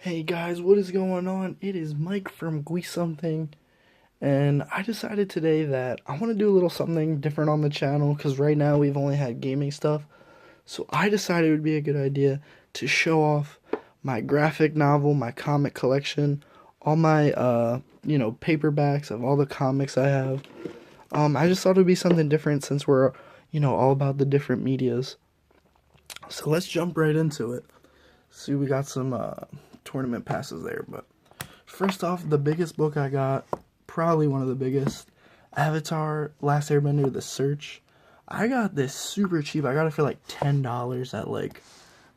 Hey guys, what is going on? It is Mike from Gui Something, and I decided today that I want to do a little something different on the channel because right now we've only had gaming stuff. So I decided it would be a good idea to show off my graphic novel, my comic collection, all my paperbacks of all the comics I have. I just thought it would be something different since we're all about the different medias. So let's jump right into it. See, we got some tournament passes there, but first off, the biggest book I got, probably one of the biggest, Avatar: Last Airbender: The Search. I got this super cheap. I got it for like $10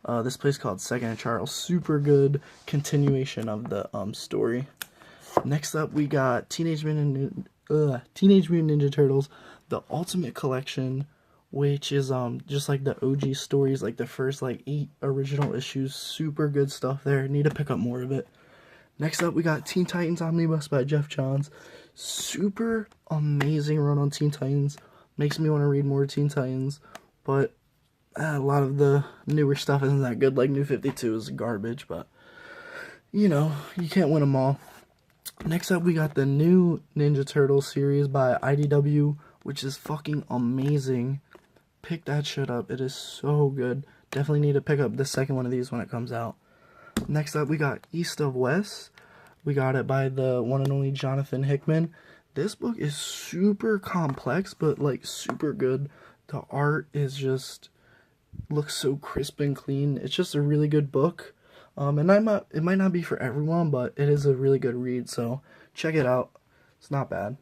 at this place called Second and Charles. Super good continuation of the story. Next up, we got Teenage Mutant Ninja Turtles: The Ultimate Collection, which is just like the OG stories, like the first like 8 original issues. Super good stuff there. Need to pick up more of it. Next up, we got Teen Titans Omnibus by Jeff Johns. Super amazing run on Teen Titans. Makes me want to read more Teen Titans, but a lot of the newer stuff isn't that good. Like New 52 is garbage, but you can't win them all. Next up, we got the new Ninja Turtles series by IDW, which is fucking amazing. Pick that shit up. It is so good. Definitely need to pick up the second one of these when it comes out. Next up, we got East of West. We got it by the one and only Jonathan Hickman. This book is super complex, but like super good. The art is just looks so crisp and clean. It's just a really good book. It might not be for everyone, but it is a really good read, so check it out. It's not bad.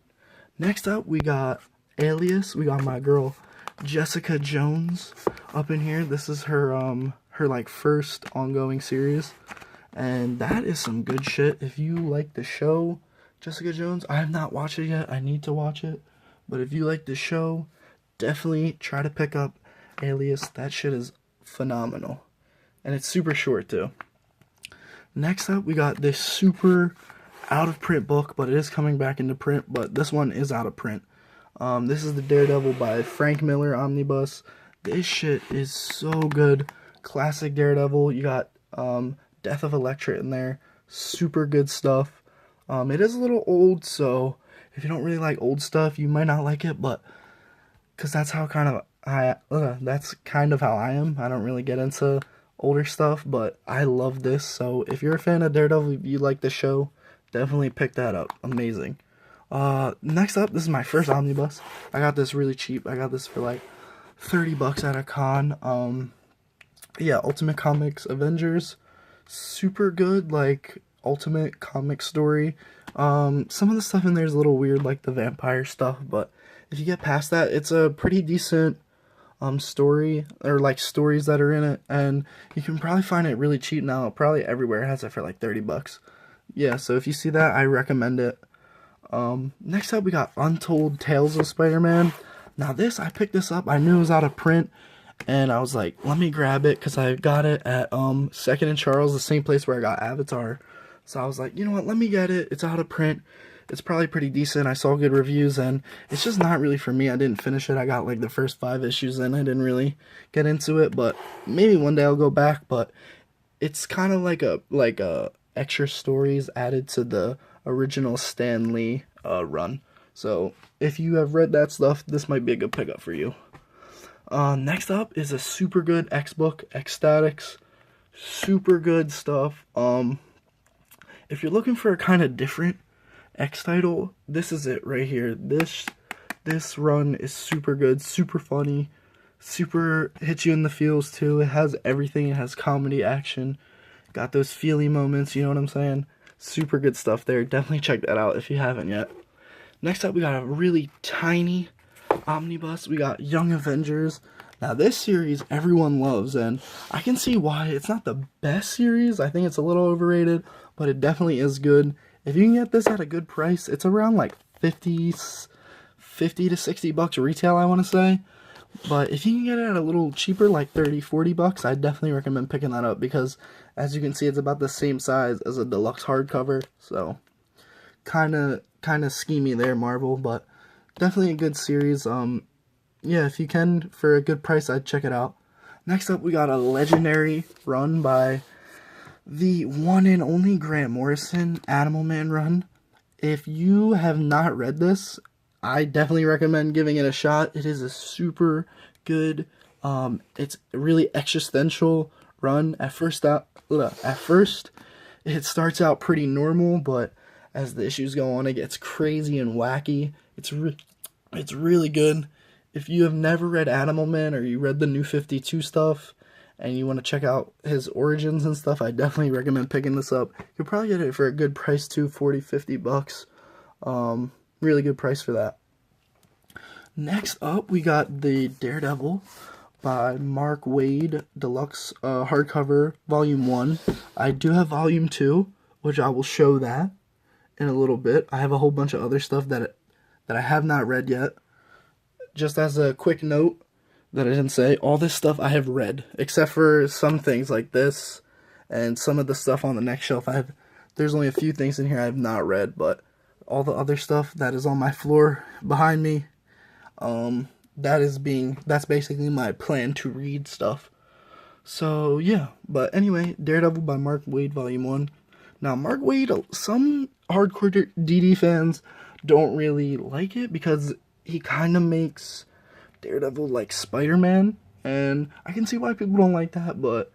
Next up, we got Alias. We got my girl Jessica Jones up in here. This is her like first ongoing series, and that is some good shit. If you like the show Jessica Jones, I have not watched it yet. I need to watch it, but if you like the show, definitely try to pick up Alias. That shit is phenomenal, and it's super short too. Next up, we got this super out of print book, but it is coming back into print, but this one is out of print. This is the Daredevil by Frank Miller Omnibus. This shit is so good. Classic Daredevil. You got Death of Elektra in there. Super good stuff. It is a little old, so if you don't really like old stuff, you might not like it, but because that's how that's kind of how I am. I don't really get into older stuff, but I love this. So if you're a fan of Daredevil, if you like the show, definitely pick that up. Amazing. Next up, this is my first omnibus. I got this really cheap. I got this for like $30 at a con. Yeah, Ultimate Comics Avengers. Super good, like ultimate comic story. Some of the stuff in there is a little weird, like the vampire stuff, but if you get past that, it's a pretty decent story, or like stories that are in it, and you can probably find it really cheap now. Probably everywhere has it for like $30. Yeah, so if you see that, I recommend it. Next up, we got Untold Tales of Spider-Man. Now this, I picked this up. I knew it was out of print, and I was like, let me grab it because I got it at Second and Charles, the same place where I got Avatar. So I was like, you know what, let me get it. It's out of print. It's probably pretty decent. I saw good reviews, and it's just not really for me. I didn't finish it. I got like the first 5 issues in. I didn't really get into it, but maybe one day I'll go back. But it's kind of like a extra stories added to the original Stan Lee run. So if you have read that stuff, this might be a good pickup for you. Next up is a super good X book, Ecstatics. Super good stuff. If you're looking for a kind of different X title, this is it right here. This run is super good, super funny, super hits you in the feels too. It has everything. It has comedy, action, got those feely moments, you know what I'm saying? Super good stuff there. Definitely check that out if you haven't yet. Next up, we got a really tiny omnibus. We got Young Avengers. Now this series everyone loves, and I can see why. It's not the best series. I think it's a little overrated, but it definitely is good. If you can get this at a good price, it's around like 50 to $60 retail, I want to say. But if you can get it at a little cheaper, like $30-40, I definitely recommend picking that up because, as you can see, it's about the same size as a deluxe hardcover. So, kind of schemy there, Marvel, but definitely a good series. Yeah, if you can for a good price, I'd check it out. Next up, we got a legendary run by the one and only Grant Morrison Animal Man run. If you have not read this, I definitely recommend giving it a shot. It is a super good, it's a really existential run. At first, it starts out pretty normal, but as the issues go on, it gets crazy and wacky. It's really good. If you have never read Animal Man or you read the New 52 stuff and you want to check out his origins and stuff, I definitely recommend picking this up. You'll probably get it for a good price too, 40, 50 bucks. Really good price for that. Next up, we got the Daredevil by Mark Waid Deluxe hardcover volume 1. I do have volume 2, which I will show that in a little bit. I have a whole bunch of other stuff that I have not read yet. Just as a quick note that I didn't say, all this stuff I have read, except for some things like this and some of the stuff on the next shelf. There's only a few things in here I have not read, but all the other stuff that is on my floor behind me, that's basically my plan to read stuff. So yeah, but anyway, Daredevil by Mark Waid Volume 1. Now Mark Waid, some hardcore DD fans don't really like it because he kind of makes Daredevil like Spider-Man, and I can see why people don't like that, but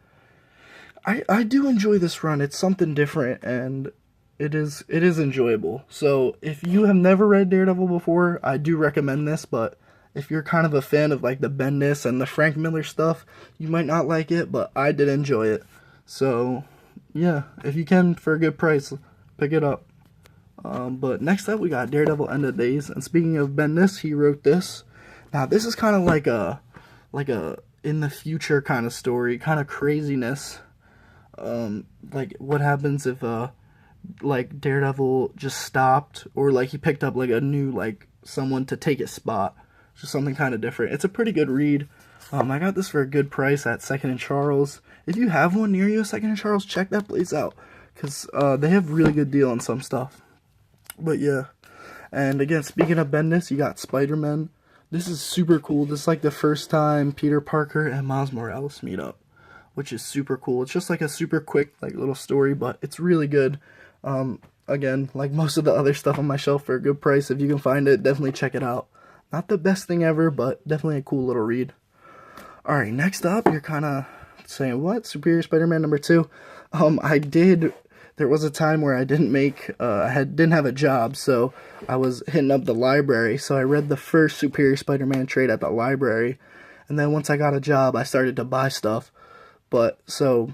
I do enjoy this run. It's something different, and it is enjoyable. So if you have never read Daredevil before, I do recommend this, but if you're kind of a fan of like the Bendis and the Frank Miller stuff, you might not like it, but I did enjoy it. So yeah, if you can for a good price, pick it up. But next up we got Daredevil End of Days, and speaking of Bendis, he wrote this. Now this is kind of like a in the future kind of story, kind of craziness. Like what happens if like Daredevil just stopped, or like he picked up like a new like someone to take his spot, just something kind of different. It's a pretty good read. I got this for a good price at Second and Charles. If you have one near you, Second and Charles, check that place out, because they have really good deal on some stuff. But yeah, and again, speaking of Bendis, you got Spider-Man. This is super cool. This is like the first time Peter Parker and Miles Morales meet up, which is super cool. It's just like a super quick like little story, but it's really good. Again, like most of the other stuff on my shelf, for a good price. If you can find it, definitely check it out. Not the best thing ever, but definitely a cool little read. Alright, next up, you're kind of saying, what? Superior Spider-Man number 2? There was a time where I didn't have a job, so I was hitting up the library, so I read the first Superior Spider-Man trade at the library, and then once I got a job, I started to buy stuff. But, so,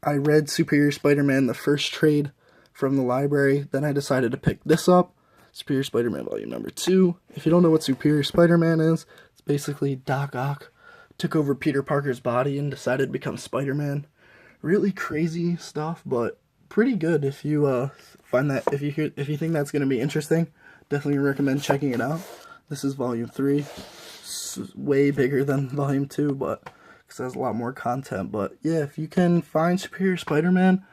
I read Superior Spider-Man, the first trade from the library, then I decided to pick this up, Superior Spider-Man Volume number 2. If you don't know what Superior Spider-Man is, it's basically Doc Ock took over Peter Parker's body and decided to become Spider-Man. Really crazy stuff, but pretty good. If you find that, if you think that's going to be interesting, definitely recommend checking it out. This is Volume 3. It's way bigger than Volume 2, but because it has a lot more content. But yeah, if you can find Superior Spider-Man,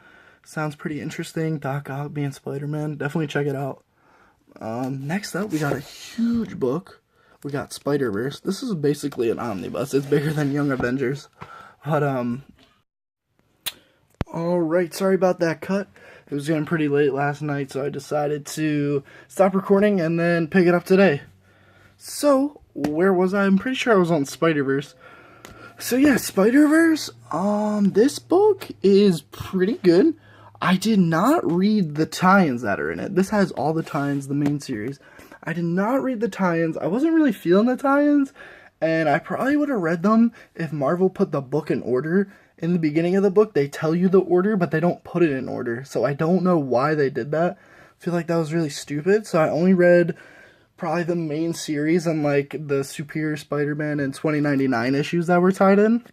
sounds pretty interesting. Doc Ock being Spider-Man, definitely check it out. Next up, we got a huge book. We got Spider-Verse. This is basically an omnibus. It's bigger than Young Avengers. But, alright, sorry about that cut. It was getting pretty late last night, so I decided to stop recording and then pick it up today. So, where was I? I'm pretty sure I was on Spider-Verse. So yeah, Spider-Verse, this book is pretty good. I did not read the tie-ins that are in it. This has all the tie-ins, the main series. I did not read the tie-ins. I wasn't really feeling the tie-ins, and I probably would have read them if Marvel put the book in order. In the beginning of the book, they tell you the order, but they don't put it in order. So I don't know why they did that. I feel like that was really stupid. So I only read probably the main series and like the Superior Spider-Man and 2099 issues that were tied in.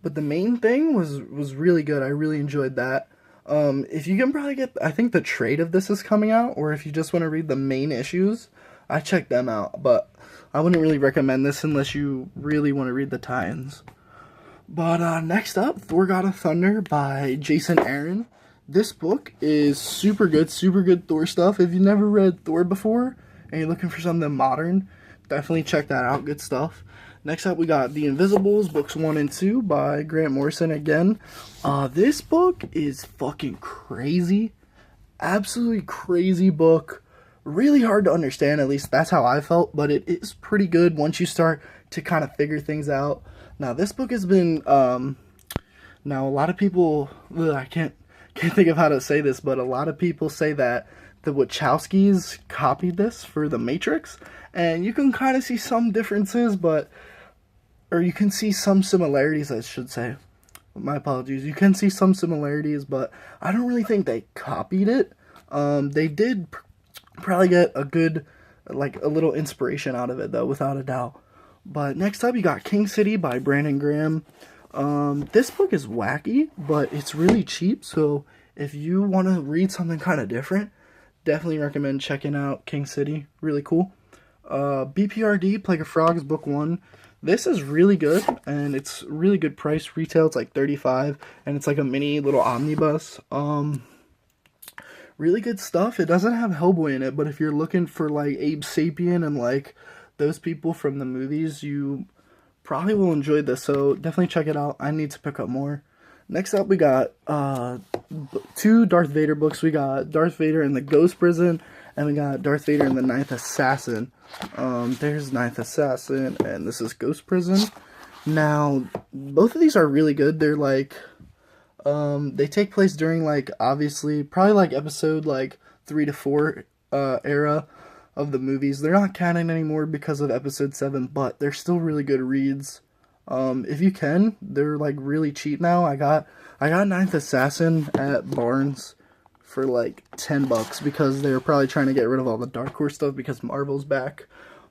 But the main thing was really good. I really enjoyed that. If you can probably get, I think the trade of this is coming out, or if you just want to read the main issues, I checked them out, but I wouldn't really recommend this unless you really want to read the tie-ins. But, next up, Thor God of Thunder by Jason Aaron. This book is super good Thor stuff. If you've never read Thor before, and you're looking for something modern, definitely check that out, good stuff. Next up, we got The Invisibles, books 1 and 2 by Grant Morrison again. This book is fucking crazy. Absolutely crazy book. Really hard to understand, at least that's how I felt, but it is pretty good once you start to kind of figure things out. Now, this book has been, now a lot of people, I can't think of how to say this, but a lot of people say that the Wachowskis copied this for The Matrix, and you can kind of see some differences, or you can see some similarities, I should say. My apologies. You can see some similarities, but I don't really think they copied it. They did probably get a good, like, a little inspiration out of it, though, without a doubt. But next up, you got King City by Brandon Graham. This book is wacky, but it's really cheap, so if you want to read something kind of different, definitely recommend checking out King City. Really cool. BPRD, Plague of Frogs, book 1. This is really good, and it's really good price. Retail, it's like $35, and it's like a mini little omnibus. Really good stuff. It doesn't have Hellboy in it, but if you're looking for like Abe Sapien and like those people from the movies, you probably will enjoy this, so definitely check it out. I need to pick up more. Next up, we got 2 Darth Vader books. We got Darth Vader in the Ghost Prison, and we got Darth Vader in the Ninth Assassin. There's Ninth Assassin, and this is Ghost Prison. Now, both of these are really good. They're like, they take place during, like, obviously, probably like episode like 3 to 4 era of the movies. They're not canon anymore because of episode 7, but they're still really good reads. If you can, they're like really cheap now. I got Ninth Assassin at Barnes for like $10 because they were probably trying to get rid of all the Dark Horse stuff because Marvel's back.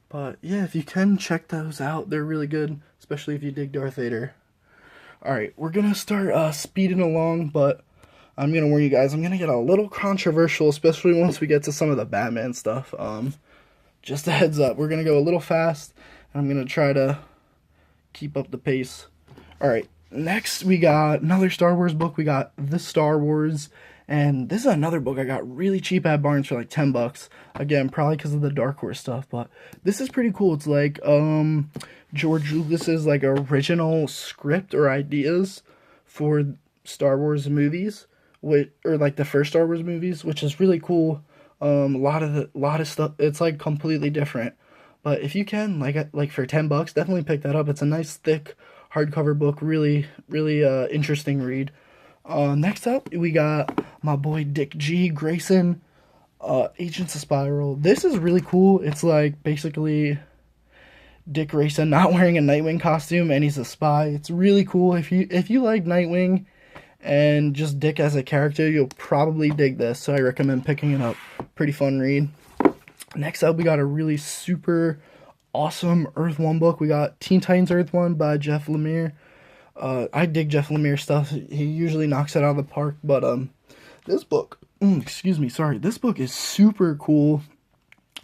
But yeah, if you can, check those out. They're really good, especially if you dig Darth Vader. Alright, we're gonna start speeding along, but I'm gonna warn you guys, I'm gonna get a little controversial, especially once we get to some of the Batman stuff. Just a heads up, we're gonna go a little fast, and I'm gonna try to keep up the pace. Alright, next we got another Star Wars book. We got The Star Wars, and this is another book I got really cheap at Barnes for like $10. Again, probably because of the Dark Horse stuff, but this is pretty cool. It's like George Lucas's like original script or ideas for Star Wars movies, or like the first Star Wars movies, which is really cool. A lot of stuff. It's like completely different. But if you can, like for $10, definitely pick that up. It's a nice thick hardcover book. Really, really interesting read. Next up, we got my boy Dick G. Grayson, Agents of Spiral. This is really cool. It's like basically Dick Grayson not wearing a Nightwing costume, and he's a spy. It's really cool. If you like Nightwing and just Dick as a character, you'll probably dig this. So I recommend picking it up. Pretty fun read. Next up, we got a really super awesome Earth 1 book. We got Teen Titans Earth 1 by Jeff Lemire. I dig Jeff Lemire stuff. He usually knocks it out of the park, but this book, this book is super cool.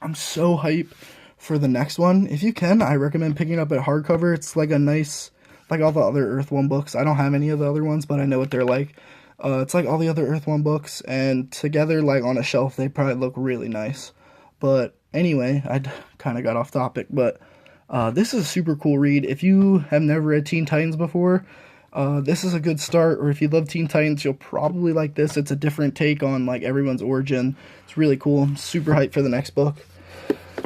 I'm so hyped for the next one. If you can, I recommend picking it up at hardcover. It's like a nice, like all the other Earth 1 books. I don't have any of the other ones, but I know what they're like. It's like all the other Earth 1 books, and together, like on a shelf, they probably look really nice. But anyway, I kind of got off topic, but this is a super cool read. If you have never read Teen Titans before, this is a good start, or if you love Teen Titans, you'll probably like this. It's a different take on like everyone's origin. It's really cool. I'm super hyped for the next book.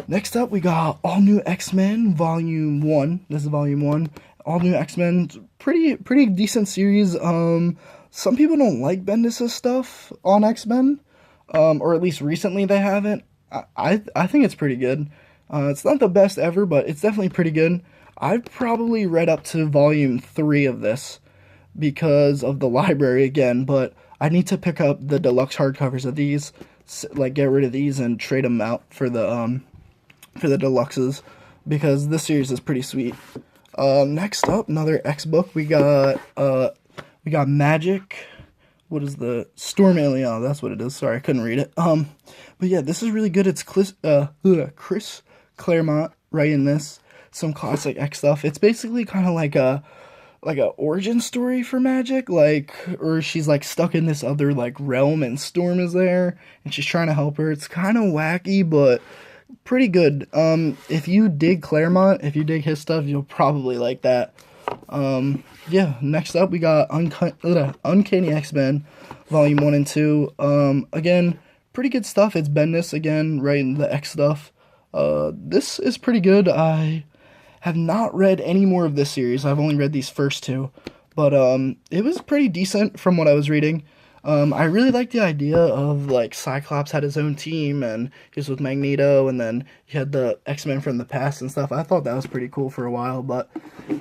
Next up, we got All New X-Men Volume 1. This is Volume 1. All New X-Men, pretty decent series. Some people don't like Bendis' stuff on X-Men, or at least recently they haven't. I think it's pretty good. It's not the best ever, but it's definitely pretty good. I've probably read up to Volume 3 of this because of the library again, but I need to pick up the deluxe hardcovers of these, like get rid of these and trade them out for the deluxes, because this series is pretty sweet. Next up, another X book. We got Magic. What is the Storm Alien? That's what it is. Sorry, I couldn't read it. But yeah, this is really good. It's Chris Claremont writing this. Some classic X stuff. It's basically kind of like a origin story for Magic, or she's like stuck in this other like realm and Storm is there and she's trying to help her. It's kind of wacky, but pretty good. If you dig Claremont, if you dig his stuff, you'll probably like that. Yeah, next up we got Uncanny X-Men, Volume 1 and 2. Again, pretty good stuff. It's Bendis again, writing the X stuff. This is pretty good. I have not read any more of this series. I've only read these first two. But it was pretty decent from what I was reading. I really like the idea of, like, Cyclops had his own team, and he was with Magneto, and then you had the X-Men from the past and stuff. I thought that was pretty cool for a while, but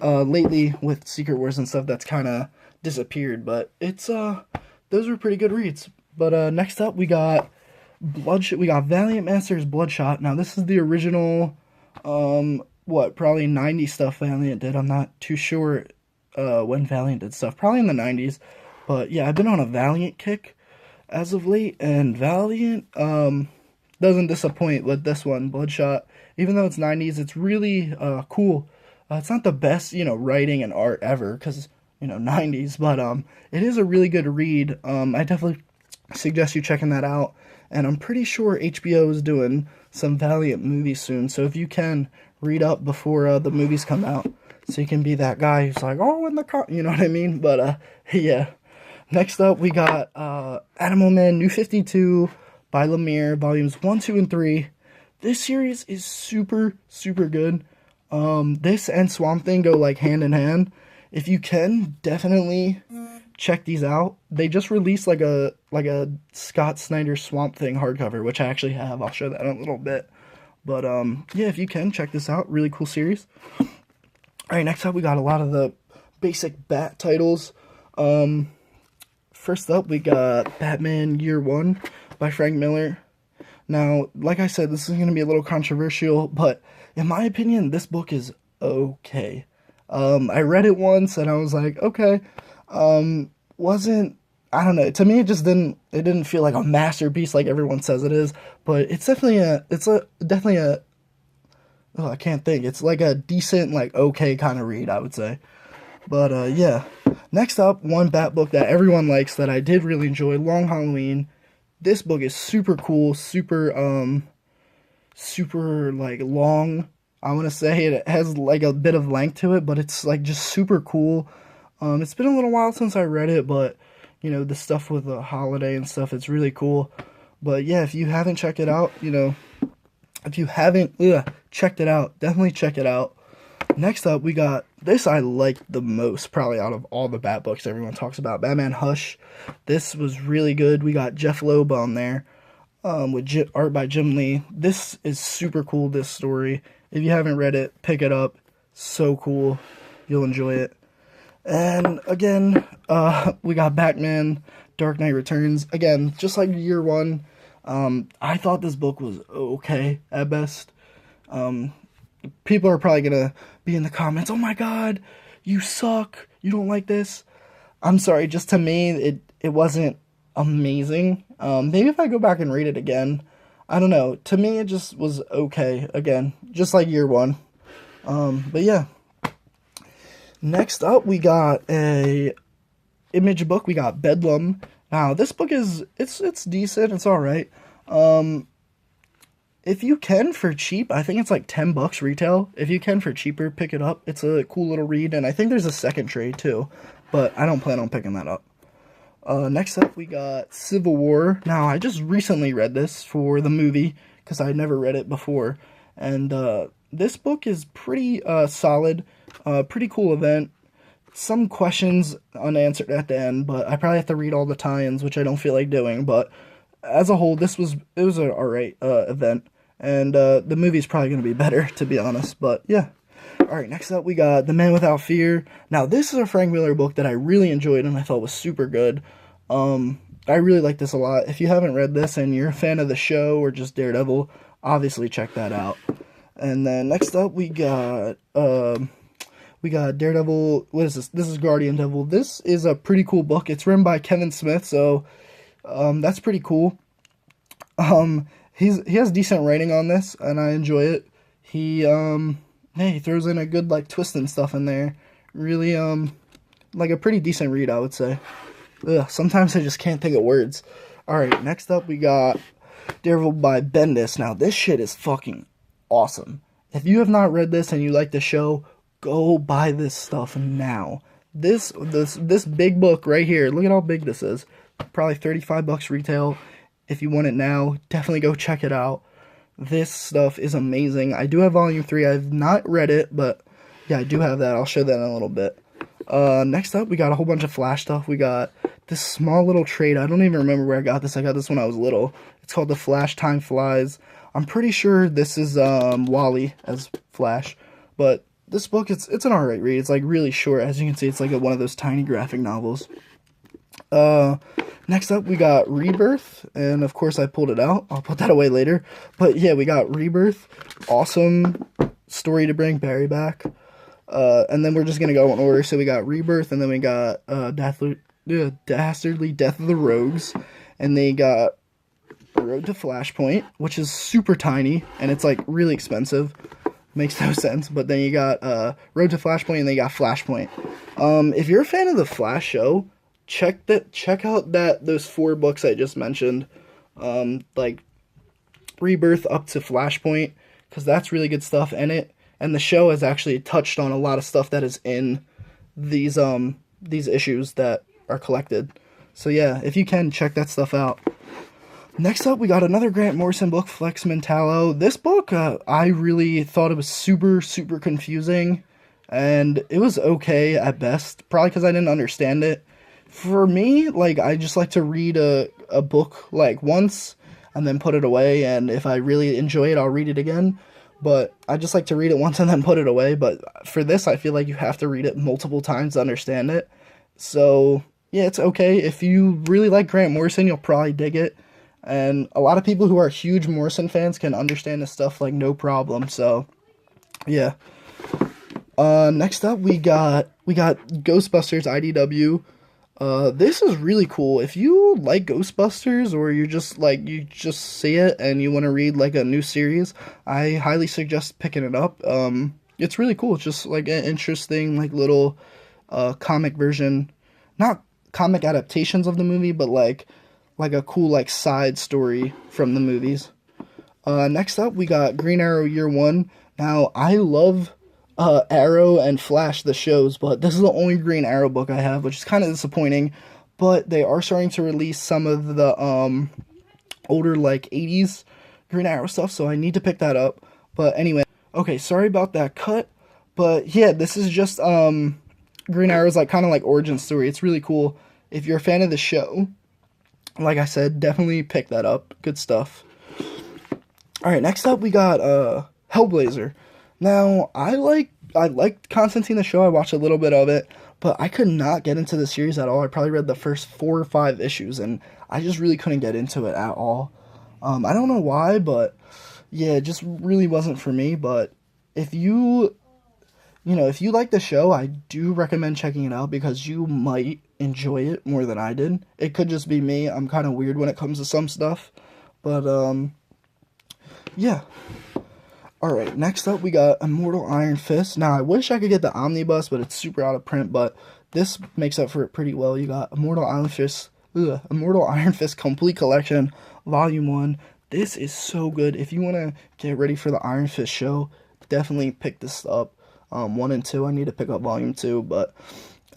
lately, with Secret Wars and stuff, that's kind of disappeared, but it's, those were pretty good reads. But next up, we got Valiant Masters Bloodshot. Now, this is the original, probably 90s stuff Valiant did. I'm not too sure when Valiant did stuff. Probably in the 90s. But yeah, I've been on a Valiant kick as of late, and Valiant doesn't disappoint with this one, Bloodshot. Even though it's 90s, it's really cool. It's not the best, writing and art ever, because, 90s, but it is a really good read. I definitely suggest you checking that out. And I'm pretty sure HBO is doing some Valiant movies soon, so if you can, read up before the movies come out, so you can be that guy who's like, oh, in the you know what I mean? But yeah. Next up, we got Animal Man New 52 by Lemire, volumes 1, 2, and 3. This series is super, super good. This and Swamp Thing go, like, hand in hand. If you can, definitely check these out. They just released, like a Scott Snyder Swamp Thing hardcover, which I actually have. I'll show that in a little bit. But, yeah, if you can, check this out. Really cool series. Alright, next up, we got a lot of the basic Bat titles. First up, we got Batman Year One by Frank Miller. Now, like I said, this is going to be a little controversial, but in my opinion, this book is okay. I read it once, and I was like, okay. I don't know, to me, it didn't feel like a masterpiece like everyone says it is, but it's definitely I can't think. It's like a decent, like, okay kind of read, I would say. But, yeah. Next up, one Bat book that everyone likes that I did really enjoy, Long Halloween. This book is super cool, super, like, long. I want to say it has, like, a bit of length to it, but it's, like, just super cool. It's been a little while since I read it, but, the stuff with the holiday and stuff, it's really cool. But, yeah, if you haven't checked it out, if you haven't checked it out, definitely check it out. Next up, we got this I liked the most, probably out of all the Bat books everyone talks about, Batman Hush. This was really good. We got Jeff Loeb on there, with art by Jim Lee. This is super cool, this story. If you haven't read it, pick it up. So cool. You'll enjoy it. And again, we got Batman Dark Knight Returns. Again, just like Year One, I thought this book was okay at best. People are probably gonna be in the comments, oh my god, you suck, you don't like this. I'm sorry, just to me, it wasn't amazing. Maybe if I go back and read it again, I don't know. To me, it just was okay, again, just like Year One. But yeah. Next up, we got a Image book. We got Bedlam. Now, this book it's decent, it's alright. If you can for cheap, I think it's like $10 retail. If you can for cheaper, pick it up. It's a cool little read, and I think there's a second trade too, but I don't plan on picking that up. Next up, we got Civil War. Now, I just recently read this for the movie, because I never read it before, and this book is pretty solid, pretty cool event. Some questions unanswered at the end, but I probably have to read all the tie-ins, which I don't feel like doing, but as a whole, it was an alright event. And the movie's probably going to be better, to be honest. But, yeah. Alright, next up we got The Man Without Fear. Now, this is a Frank Miller book that I really enjoyed and I thought was super good. I really like this a lot. If you haven't read this and you're a fan of the show or just Daredevil, obviously check that out. And then next up we got Daredevil. What is this? This is Guardian Devil. This is a pretty cool book. It's written by Kevin Smith, so that's pretty cool. He has decent writing on this, and I enjoy it. He throws in a good, like, twist and stuff in there. Really, like, a pretty decent read, I would say. Ugh, sometimes I just can't think of words. Alright, next up we got Daredevil by Bendis. Now, this shit is fucking awesome. If you have not read this and you like the show, go buy this stuff now. This big book right here, look at how big this is. Probably $35 retail. If you want it now, definitely go check it out. This stuff is amazing. I do have volume 3. I've not read it, but yeah, I do have that. I'll show that in a little bit. Next up, we got a whole bunch of Flash stuff. We got this small little trade. I don't even remember where I got this. I got this when I was little. It's called The Flash Time Flies. I'm pretty sure this is Wally as Flash, but this book, it's an alright read. It's like really short. As you can see, it's like one of those tiny graphic novels. Next up, we got Rebirth, and of course I pulled it out. I'll put that away later. But yeah, we got Rebirth. Awesome story to bring Barry back. And then we're just going to go in order. So we got Rebirth, and then we got Dastardly Death of the Rogues, and they got Road to Flashpoint, which is super tiny, and it's like really expensive. Makes no sense. But then you got Road to Flashpoint, and then you got Flashpoint. If you're a fan of the Flash show, check out those 4 books I just mentioned, like Rebirth up to Flashpoint, because that's really good stuff in it. And the show has actually touched on a lot of stuff that is in these issues that are collected. So yeah, if you can, check that stuff out. Next up, we got another Grant Morrison book, Flex Mentallo. This book, I really thought it was super, super confusing, and it was okay at best, probably because I didn't understand it. For me, like, I just like to read a book, like, once, and then put it away, and if I really enjoy it, I'll read it again. But I just like to read it once and then put it away. But for this, I feel like you have to read it multiple times to understand it. So, yeah, it's okay. If you really like Grant Morrison, you'll probably dig it. And a lot of people who are huge Morrison fans can understand this stuff like no problem. So, yeah. Next up, we got Ghostbusters IDW. This is really cool. If you like Ghostbusters, or you just see it and you want to read like a new series, I highly suggest picking it up. It's really cool. It's just like an interesting like little comic version, not comic adaptations of the movie, but like a cool like side story from the movies. Next up, we got Green Arrow Year One. Now, I love Arrow and Flash, the shows, but this is the only Green Arrow book I have, which is kind of disappointing. But they are starting to release some of the older like 80s Green Arrow stuff, so I need to pick that up. But anyway, okay, sorry about that cut. But yeah, this is just Green Arrow's like kind of like origin story. It's really cool. If you're a fan of the show, like I said, definitely pick that up. Good stuff. Alright, next up we got Hellblazer. Now, I liked Constantine the show. I watched a little bit of it, but I could not get into the series at all. I probably read the first 4 or 5 issues, and I just really couldn't get into it at all. I don't know why, but yeah, it just really wasn't for me. But if you like the show, I do recommend checking it out, because you might enjoy it more than I did. It could just be me. I'm kind of weird when it comes to some stuff, but yeah. Alright, next up we got Immortal Iron Fist. Now, I wish I could get the omnibus, but it's super out of print, but this makes up for it pretty well. You got Immortal Iron Fist Complete Collection, Volume 1. This is so good. If you want to get ready for the Iron Fist show, definitely pick this up. 1 and 2, I need to pick up Volume 2, but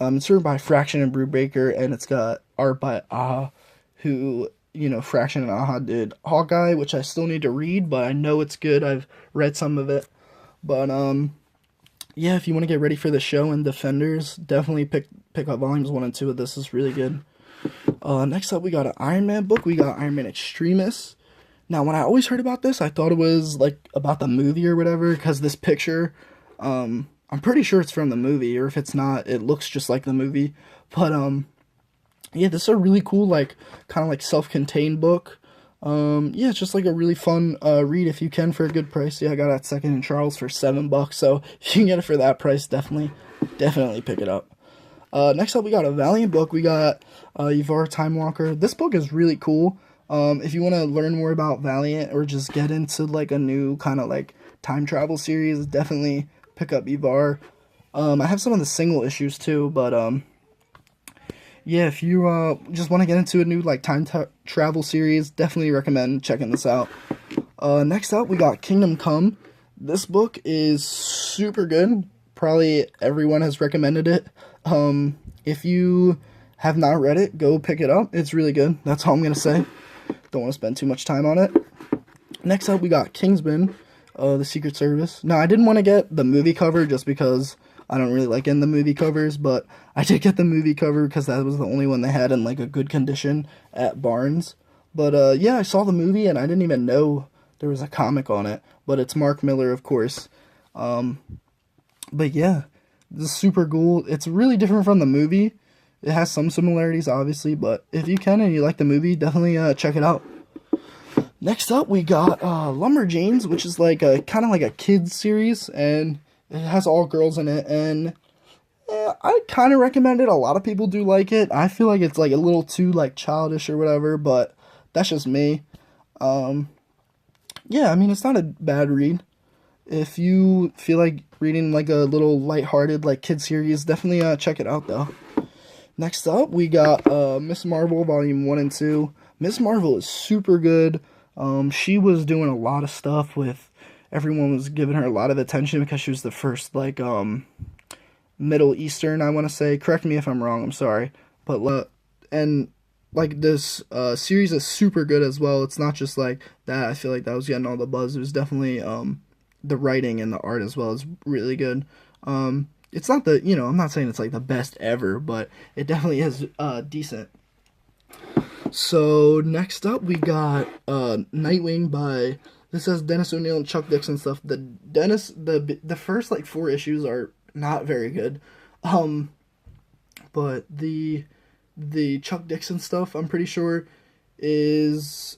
it's written by Fraction and Brubaker, and it's got art by Aha, who... Fraction and Aha did Hawkeye, which I still need to read, but I know it's good. I've read some of it. But, yeah, if you want to get ready for the show and Defenders, definitely pick up Volumes 1 and 2 of this. Is really good. Next up, we got an Iron Man book. We got Iron Man Extremis. Now, when I always heard about this, I thought it was, like, about the movie or whatever, because this picture, I'm pretty sure it's from the movie, or if it's not, it looks just like the movie. But, yeah, this is a really cool, like, kind of like self-contained book. Yeah, it's just like a really fun read if you can for a good price. Yeah, I got it at Second and Charles for $7, so if you can get it for that price, definitely pick it up. Next up, we got a Valiant book. We got Yvar Time Walker. This book is really cool. If you want to learn more about Valiant, or just get into like a new kind of like time travel series, definitely pick up Yvar. I have some of the single issues too, but yeah, if you just want to get into a new like travel series, definitely recommend checking this out. Next up, we got Kingdom Come. This book is super good. Probably everyone has recommended it. If you have not read it, go pick it up. It's really good. That's all I'm gonna say. Don't want to spend too much time on it. Next up, we got Kingsman, the Secret Service. Now, I didn't want to get the movie cover just because I don't really like getting the movie covers, but I did get the movie cover because that was the only one they had in like a good condition at Barnes. But yeah, I saw the movie and I didn't even know there was a comic on it. But it's Mark Miller, of course. But yeah, this is super cool. It's really different from the movie. It has some similarities, obviously, but if you can and you like the movie, definitely check it out. Next up, we got Lumberjanes, which is like a kind of like a kids series, and it has all girls in it. And I kind of recommend it. A lot of people do like it. I feel like it's like a little too like childish or whatever, but that's just me. Yeah, I mean it's not a bad read. If you feel like reading like a little lighthearted like kid series, definitely check it out though. Next up, we got Miss Marvel Volume 1 and 2. Miss Marvel is super good. She was doing a lot of stuff with, everyone was giving her a lot of attention because she was the first, like, Middle Eastern, I want to say. Correct me if I'm wrong, I'm sorry. But, and, like, this series is super good as well. It's not just, like, that. I feel like that was getting all the buzz. It was definitely, the writing and the art as well is really good. It's not the, I'm not saying it's like the best ever, but it definitely is decent. So next up we got Nightwing by, this has Dennis O'Neil and Chuck Dixon stuff. The first like 4 issues are not very good. But the Chuck Dixon stuff I'm pretty sure is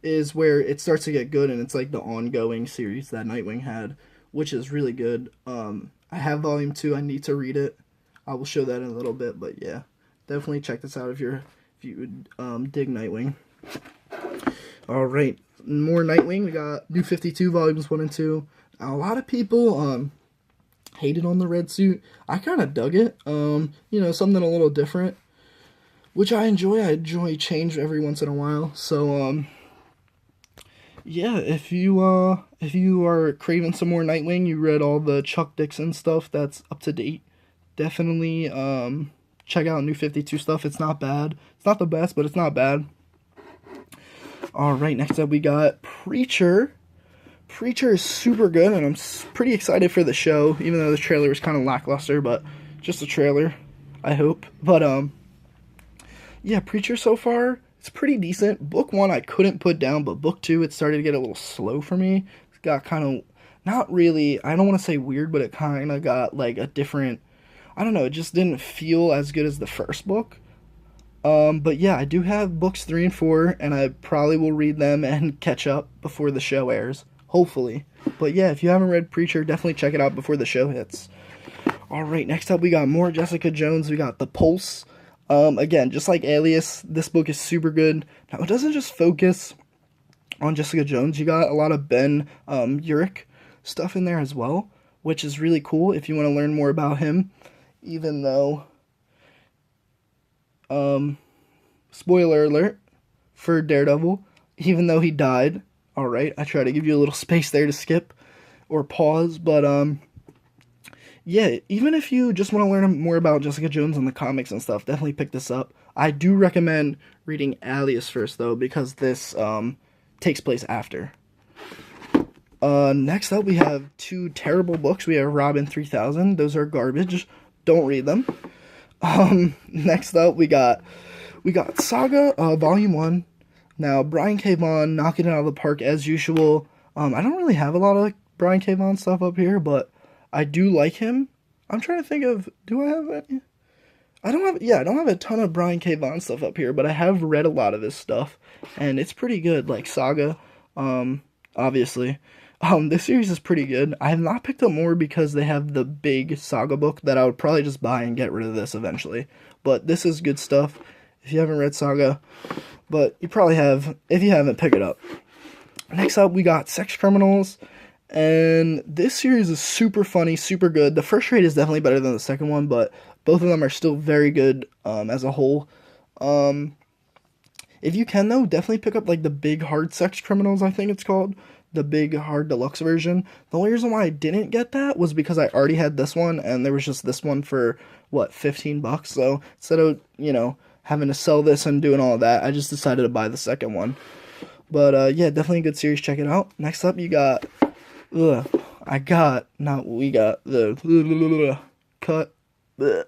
is where it starts to get good, and it's like the ongoing series that Nightwing had, which is really good. I have volume 2. I need to read it. I will show that in a little bit, but yeah, definitely check this out if you would dig Nightwing. All right, more Nightwing. We got New 52 volumes 1 and 2. Now, a lot of people hated on the red suit. I kind of dug it. Something a little different, which I enjoy. I enjoy change every once in a while. So yeah, if you are craving some more Nightwing, you read all the Chuck Dixon stuff that's up to date, definitely check out New 52 stuff. It's not bad. It's not the best, but it's not bad. Alright, next up we got Preacher. Preacher is super good, and I'm pretty excited for the show, even though the trailer was kind of lackluster, but just a trailer, I hope. But yeah, Preacher so far, it's pretty decent. Book 1 I couldn't put down, but book 2 it started to get a little slow for me. It got kind of, not really, I don't want to say weird, but it kind of got like a different, I don't know, it just didn't feel as good as the first book. But yeah, I do have books 3 and 4, and I probably will read them and catch up before the show airs, hopefully. But yeah, if you haven't read Preacher, definitely check it out before the show hits. Alright, next up we got more Jessica Jones. We got The Pulse. Again, just like Alias, this book is super good. Now, it doesn't just focus on Jessica Jones. You got a lot of Ben Urich stuff in there as well, which is really cool if you want to learn more about him, even though, spoiler alert for Daredevil, even though he died. Alright, I try to give you a little space there to skip or pause, but, yeah, even if you just want to learn more about Jessica Jones and the comics and stuff, definitely pick this up. I do recommend reading Alias first, though, because this takes place after. Next up, we have 2 terrible books. We have Robin 3000. Those are garbage. Don't read them. Next up, we got Saga, Volume 1. Now, Brian K. Vaughan knocking it out of the park as usual. I don't really have a lot of Brian K. Vaughan stuff up here, but I do like him. I'm trying to think of, do I have any? I don't have a ton of Brian K. Vaughan stuff up here, but I have read a lot of his stuff, and it's pretty good, like Saga, obviously. This series is pretty good. I have not picked up more because they have the big Saga book that I would probably just buy and get rid of this eventually. But this is good stuff if you haven't read Saga, but you probably have. If you haven't, pick it up. Next up, we got Sex Criminals. And this series is super funny, super good. The first trade is definitely better than the second one, but both of them are still very good as a whole. Um, if you can though, definitely pick up like the Big Hard Sex Criminals, I think it's called. The Big Hard Deluxe version. The only reason why I didn't get that was because I already had this one and there was just this one for what, $15. So instead of, having to sell this and doing all of that, I just decided to buy the second one. But yeah, definitely a good series. Check it out. Next up, you got, we got the cut. Ugh.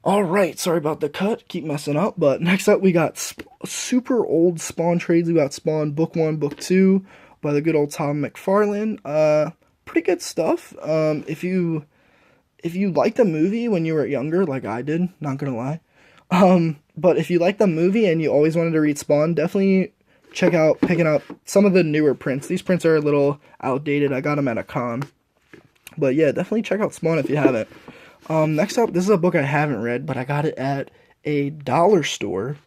All right, sorry about the cut. Keep messing up. But next up, we got super old Spawn trades. We got Spawn Book 1, Book 2 by the good old Tom McFarlane. Pretty good stuff. If you liked the movie when you were younger, like I did, not gonna lie. But if you like the movie and you always wanted to read Spawn, definitely check out picking up some of the newer prints. These prints are a little outdated. I got them at a con. But yeah, definitely check out Spawn if you haven't. Next up, this is a book I haven't read, but I got it at a dollar store,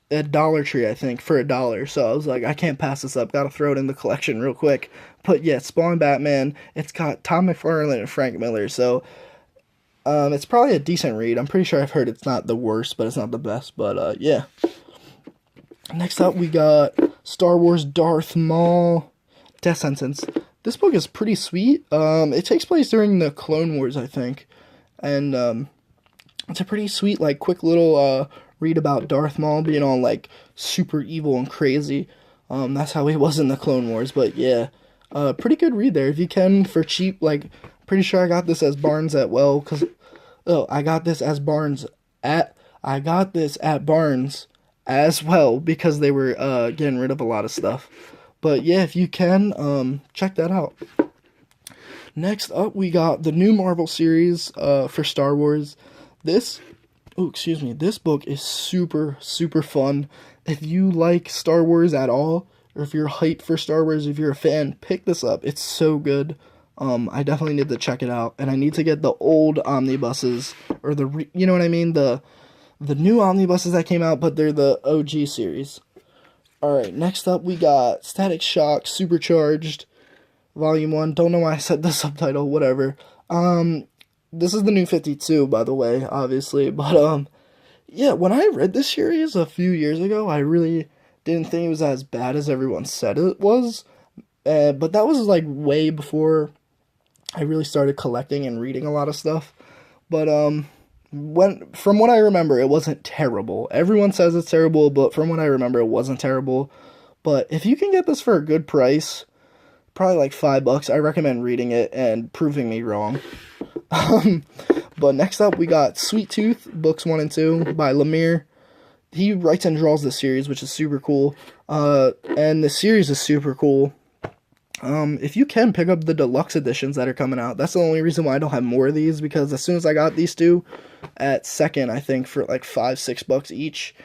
at Dollar Tree, I think, for $1. So I was like, I can't pass this up. Gotta throw it in the collection real quick. But yeah, Spawn Batman. It's got Tom McFarlane and Frank Miller. So it's probably a decent read. I'm pretty sure I've heard it's not the worst, but it's not the best. But yeah. Next up, we got Star Wars Darth Maul Death Sentence. This book is pretty sweet. It takes place during the Clone Wars, I think. And it's a pretty sweet, like, quick little read about Darth Maul being all, like, super evil and crazy. That's how he was in the Clone Wars. But yeah, pretty good read there. If you can, for cheap, like, pretty sure I got this as Barnes at, well, because, I got this as Barnes at, I got this at Barnes as well, because they were getting rid of a lot of stuff. But yeah, if you can, check that out. Next up, we got the new Marvel series for Star Wars. This book is super, super fun. If you like Star Wars at all, or if you're hyped for Star Wars, if you're a fan, pick this up. It's so good. I definitely need to check it out, and I need to get the old omnibuses, or you know what I mean, the new omnibuses that came out, but they're the OG series. Alright, next up we got Static Shock Supercharged, Volume 1. Don't know why I said the subtitle, whatever. This is the New 52, by the way, obviously, but, yeah, when I read this series a few years ago, I really didn't think it was as bad as everyone said it was, but that was, like, way before I really started collecting and reading a lot of stuff. But from what I remember, it wasn't terrible. Everyone says it's terrible, but from what I remember, it wasn't terrible. But if you can get this for a good price, probably like $5, I recommend reading it and proving me wrong. But next up, we got Sweet Tooth books 1 and 2 by Lemire. He writes and draws this series, which is super cool. And the series is super cool. If you can pick up the deluxe editions that are coming out, that's the only reason why I don't have more of these, because as soon as I got these two at second, I think for like $5-6 each,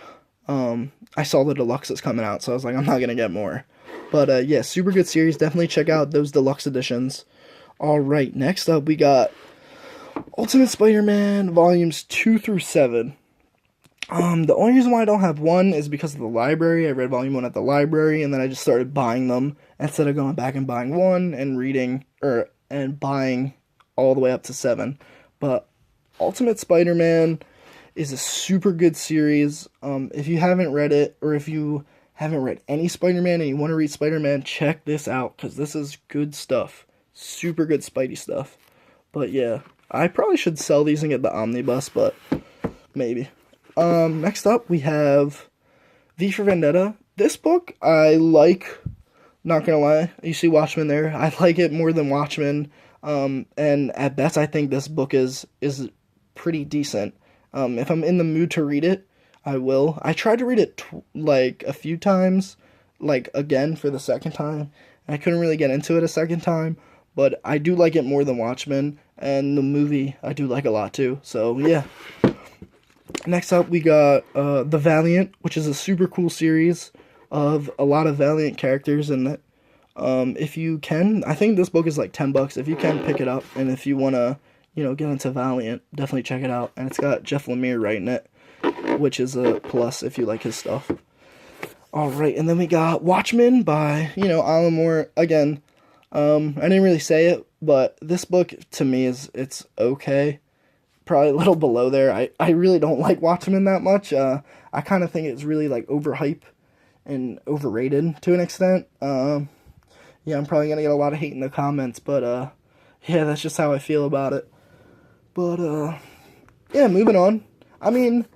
I saw the deluxes coming out, so I was like, I'm not gonna get more. But yeah, super good series. Definitely check out those deluxe editions. Alright, next up we got Ultimate Spider-Man volumes 2 through 7. The only reason why I don't have 1 is because of the library. I read volume 1 at the library, and then I just started buying them instead of going back and buying 1 and reading, and buying all the way up to 7. But Ultimate Spider-Man is a super good series. If you haven't read it, or if you haven't read any Spider-Man and you want to read Spider-Man, check this out, because this is good stuff. Super good Spidey stuff. But yeah, I probably should sell these and get the omnibus, but maybe. Next up, we have V for Vendetta. This book, I like, not gonna lie. You see Watchmen there. I like it more than Watchmen. And at best, I think this book is pretty decent. If I'm in the mood to read it, I will. I tried to read it, like, a few times, like, again for the second time. I couldn't really get into it a second time, but I do like it more than Watchmen, and the movie I do like a lot, too. So, yeah. Next up, we got The Valiant, which is a super cool series of a lot of Valiant characters in it. If you can, I think this book is like $10. If you can, pick it up, and if you want to, get into Valiant, definitely check it out. And it's got Jeff Lemire writing it, which is a plus if you like his stuff. Alright, and then we got Watchmen by, Alan Moore. Again, I didn't really say it, but this book to me it's okay. Probably a little below there. I really don't like Watchmen that much. I kind of think it's really like overhyped and overrated to an extent. Yeah, I'm probably gonna get a lot of hate in the comments, but yeah, that's just how I feel about it. But yeah, moving on. I mean,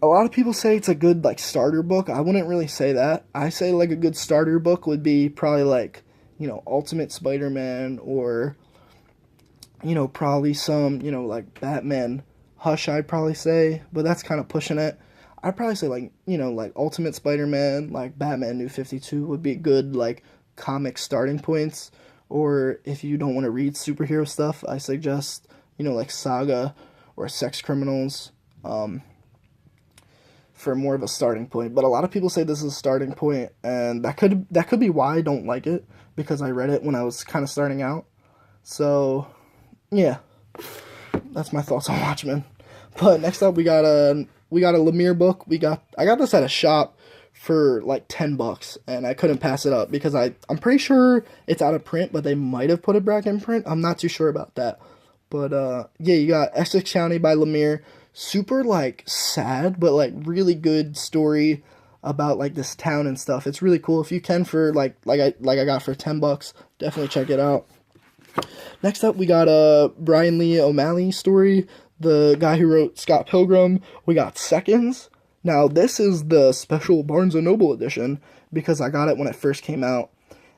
a lot of people say it's a good like starter book. I wouldn't really say that. I say like a good starter book would be probably like, Ultimate Spider-Man, or probably some, like Batman Hush, I'd probably say, but that's kind of pushing it. I'd probably say like, like Ultimate Spider-Man, like Batman New 52 would be good like comic starting points. Or if you don't want to read superhero stuff, I suggest, like Saga or Sex Criminals, for more of a starting point. But a lot of people say this is a starting point, and that could be why I don't like it, because I read it when I was kind of starting out. So yeah, that's my thoughts on Watchmen. But next up, we got a Lemire book. I got this at a shop for like $10, and I couldn't pass it up because I'm pretty sure it's out of print, but they might have put it back in print. I'm not too sure about that. But yeah, you got Essex County by Lemire. Super like sad, but like really good story about like this town and stuff. It's really cool. If you can, for like I got for $10, definitely check it out. Next up, we got a Brian Lee O'Malley story, the guy who wrote Scott Pilgrim. We got Seconds. Now, this is the special Barnes & Noble edition, because I got it when it first came out,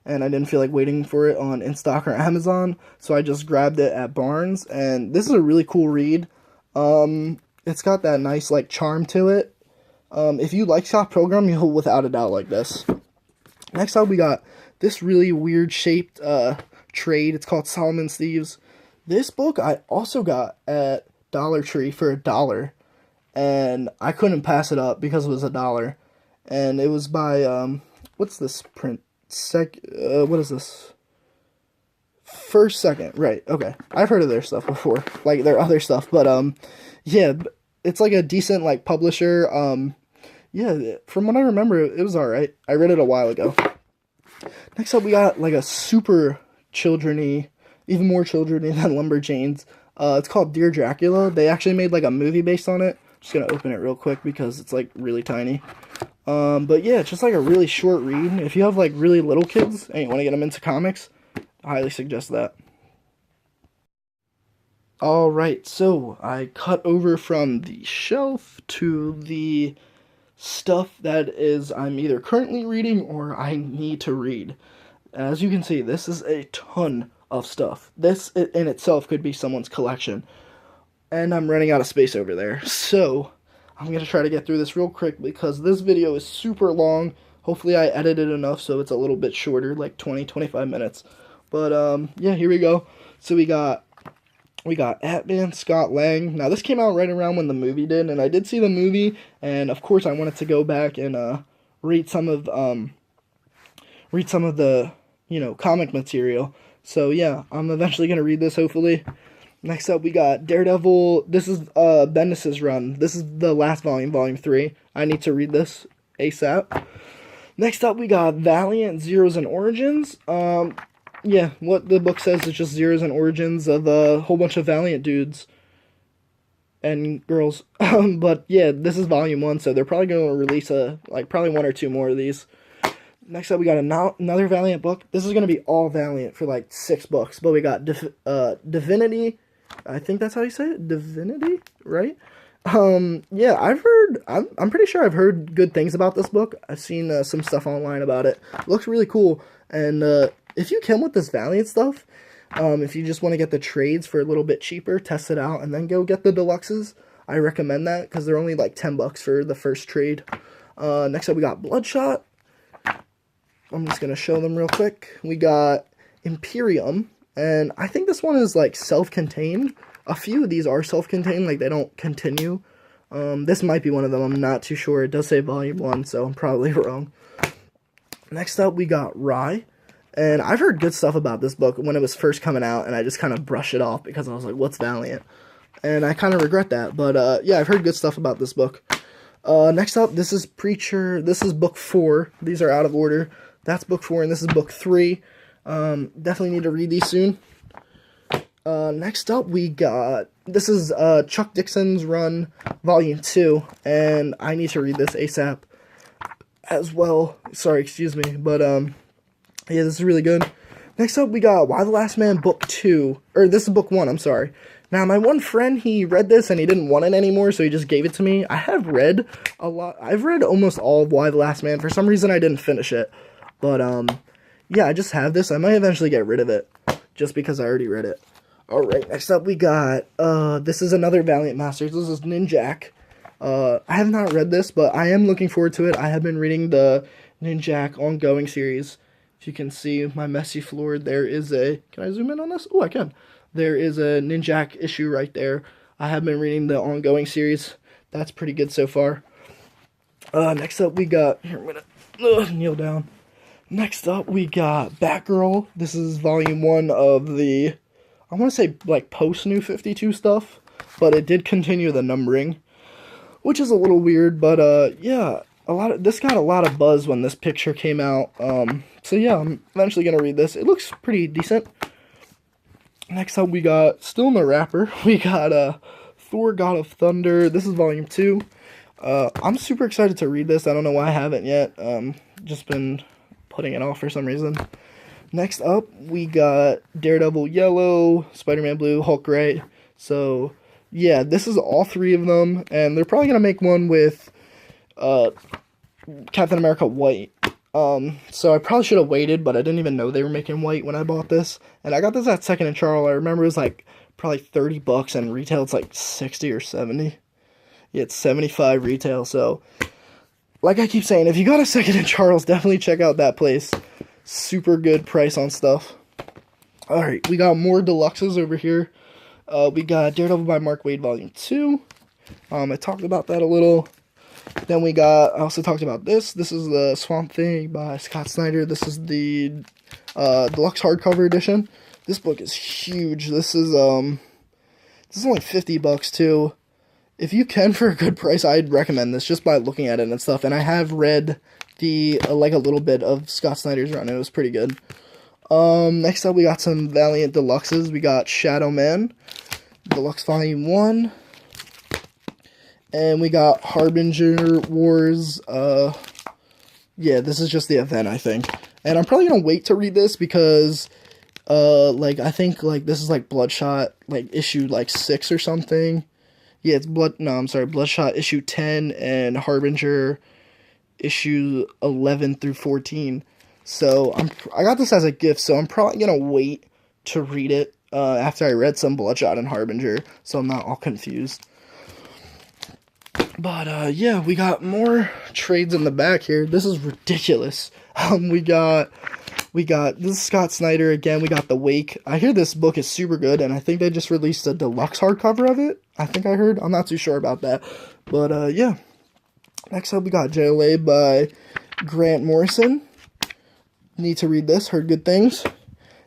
and I didn't feel like waiting for it on InStock or Amazon, so I just grabbed it at Barnes, and this is a really cool read. It's got that nice, like, charm to it. If you like Scott Pilgrim, you'll without a doubt like this. Next up, we got this really weird-shaped, trade. It's called Solomon's Thieves. This book I also got at Dollar Tree for $1, and I couldn't pass it up because it was $1. And it was by what's this print? What is this? First Second, right? Okay, I've heard of their stuff before, like their other stuff, but yeah, it's like a decent like publisher. Yeah, from what I remember, it was all right. I read it a while ago. Next up, we got like a super children-y, even more children-y than Lumberjanes. It's called Dear Dracula. They actually made like a movie based on it. Just gonna open it real quick because it's like really tiny. But yeah, it's just like a really short read. If you have like really little kids and you want to get them into comics, I highly suggest that. Alright, so I cut over from the shelf to the stuff that is I'm either currently reading or I need to read. As you can see, this is a ton of stuff. This in itself could be someone's collection. And I'm running out of space over there. So, I'm going to try to get through this real quick because this video is super long. Hopefully I edited enough so it's a little bit shorter, like 20-25 minutes. But yeah, here we go. So we got Ant-Man, Scott Lang. Now this came out right around when the movie did, and I did see the movie, and of course I wanted to go back and read some of the comic material. So yeah, I'm eventually gonna read this hopefully. Next up, we got Daredevil. This is Bendis' run. This is the last volume, volume 3. I need to read this ASAP. Next up, we got Valiant Zeros and Origins. Yeah, what the book says is just Zeros and Origins of a whole bunch of Valiant dudes and girls. But yeah, this is volume 1, so they're probably going to release probably 1 or 2 more of these. Next up, we got another Valiant book. This is going to be all Valiant for like 6 books. But we got Divinity. I think that's how you say it. Divinity, right? Yeah, I'm pretty sure I've heard good things about this book. I've seen some stuff online about it. It looks really cool. And if you can with this Valiant stuff, if you just want to get the trades for a little bit cheaper, test it out, and then go get the deluxes, I recommend that because they're only like $10 for the first trade. Next up, we got Bloodshot. I'm just going to show them real quick. We got Imperium, and I think this one is like self-contained. A few of these are self-contained, like they don't continue. This might be one of them, I'm not too sure. It does say volume 1, so I'm probably wrong. Next up, we got Rye, and I've heard good stuff about this book when it was first coming out, and I just kind of brushed it off because I was like, what's Valiant? And I kind of regret that, but yeah, I've heard good stuff about this book. Next up, this is Preacher. This is book 4. These are out of order. That's book 4, and this is book 3. Definitely need to read these soon. Next up, we got, this is Chuck Dixon's Run, Volume 2, and I need to read this ASAP as well. Sorry, excuse me, but, yeah, this is really good. Next up, we got Y the Last Man, Book 2, or this is Book 1, I'm sorry. Now, my one friend, he read this, and he didn't want it anymore, so he just gave it to me. I have read a lot, I've read almost all of Y the Last Man. For some reason, I didn't finish it, but, yeah, I just have this. I might eventually get rid of it, just because I already read it. Alright, next up we got, this is another Valiant Masters. This is Ninjak. I have not read this, but I am looking forward to it. I have been reading the Ninjak ongoing series. If you can see my messy floor, there is a, can I zoom in on this? Oh, I can. There is a Ninjak issue right there. I have been reading the ongoing series. That's pretty good so far. Next up we got, here, I'm gonna kneel down. Next up we got Batgirl. This is volume 1 of the, I want to say, like, post-New 52 stuff, but it did continue the numbering, which is a little weird, but, yeah, this got a lot of buzz when this picture came out, so yeah, I'm eventually gonna read this. It looks pretty decent. Next up, we got, still in the wrapper, we got, Thor, God of Thunder. This is volume 2. I'm super excited to read this. I don't know why I haven't yet, just been putting it off for some reason. Next up, we got Daredevil Yellow, Spider-Man Blue, Hulk Gray. So, yeah, this is all 3 of them, and they're probably going to make one with Captain America White. So I probably should have waited, but I didn't even know they were making White when I bought this. And I got this at Second and Charles. I remember it was like probably $30, and retail it's like 60 or 70. Yeah, it's 75 retail, so like I keep saying, if you got a Second and Charles, definitely check out that place. Super good price on stuff. Alright, we got more deluxes over here. We got Daredevil by Mark Waid Volume 2. I talked about that a little. Then we got, I also talked about this. This is the Swamp Thing by Scott Snyder. This is the deluxe hardcover edition. This book is huge. This is only $50 too. If you can for a good price, I'd recommend this just by looking at it and stuff. And I have read the like a little bit of Scott Snyder's run. It was pretty good. Next up, we got some Valiant Deluxes. We got Shadow Man, Deluxe Volume 1. And we got Harbinger Wars. Yeah, this is just the event, I think. And I'm probably going to wait to read this because, like, I think, like, this is, like, Bloodshot, like, issue, like, 6 or something. Yeah, it's Bloodshot issue 10 and Harbinger issue 11 through 14. So I got this as a gift, so I'm probably gonna wait to read it after I read some Bloodshot and Harbinger, so I'm not all confused. But yeah, we got more trades in the back here. This is ridiculous. We got this is Scott Snyder again. We got The Wake. I hear this book is super good, and I think they just released a deluxe hardcover of it. I think I heard. I'm not too sure about that. But yeah. Next up, we got JLA by Grant Morrison. Need to read this. Heard good things.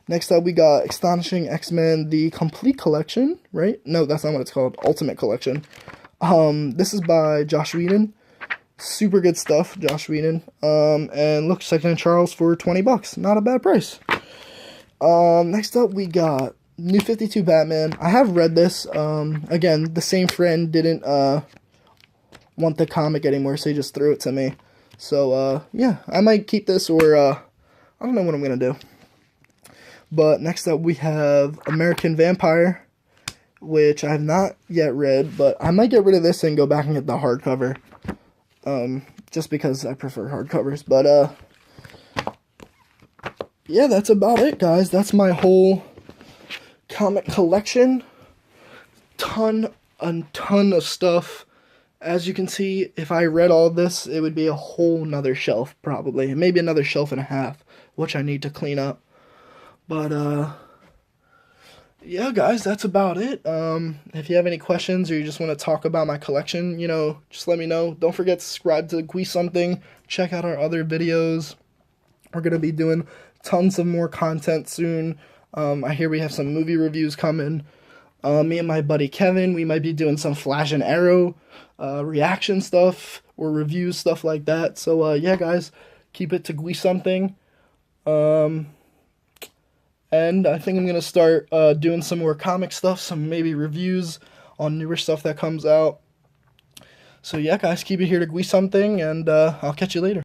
Next up, we got Astonishing X-Men, the Complete Collection, right? No, that's not what it's called. Ultimate Collection. This is by Josh Whedon. Super good stuff, Josh Whedon. And look, Second and Charles for $20. Not a bad price. Next up, we got New 52 Batman. I have read this. Again, the same friend didn't, want the comic anymore, so he just threw it to me. So, yeah, I might keep this, or, I don't know what I'm gonna do. But next up, we have American Vampire, which I have not yet read, but I might get rid of this and go back and get the hardcover. Just because I prefer hardcovers. But, yeah, that's about it, guys. That's my whole comic collection. A ton of stuff. As you can see, if I read all of this, it would be a whole nother shelf, probably. Maybe another shelf and a half, which I need to clean up. But, yeah, guys, that's about it. If you have any questions or you just want to talk about my collection, you know, just let me know. Don't forget to subscribe to Gui Something. Check out our other videos. We're going to be doing tons of more content soon. I hear we have some movie reviews coming. Me and my buddy Kevin, we might be doing some Flash and Arrow reaction stuff or reviews, stuff like that. So, yeah, guys, keep it to Gui Something. And I think I'm going to start doing some more comic stuff, some maybe reviews on newer stuff that comes out. So yeah, guys, keep it here to Gui Something, and I'll catch you later.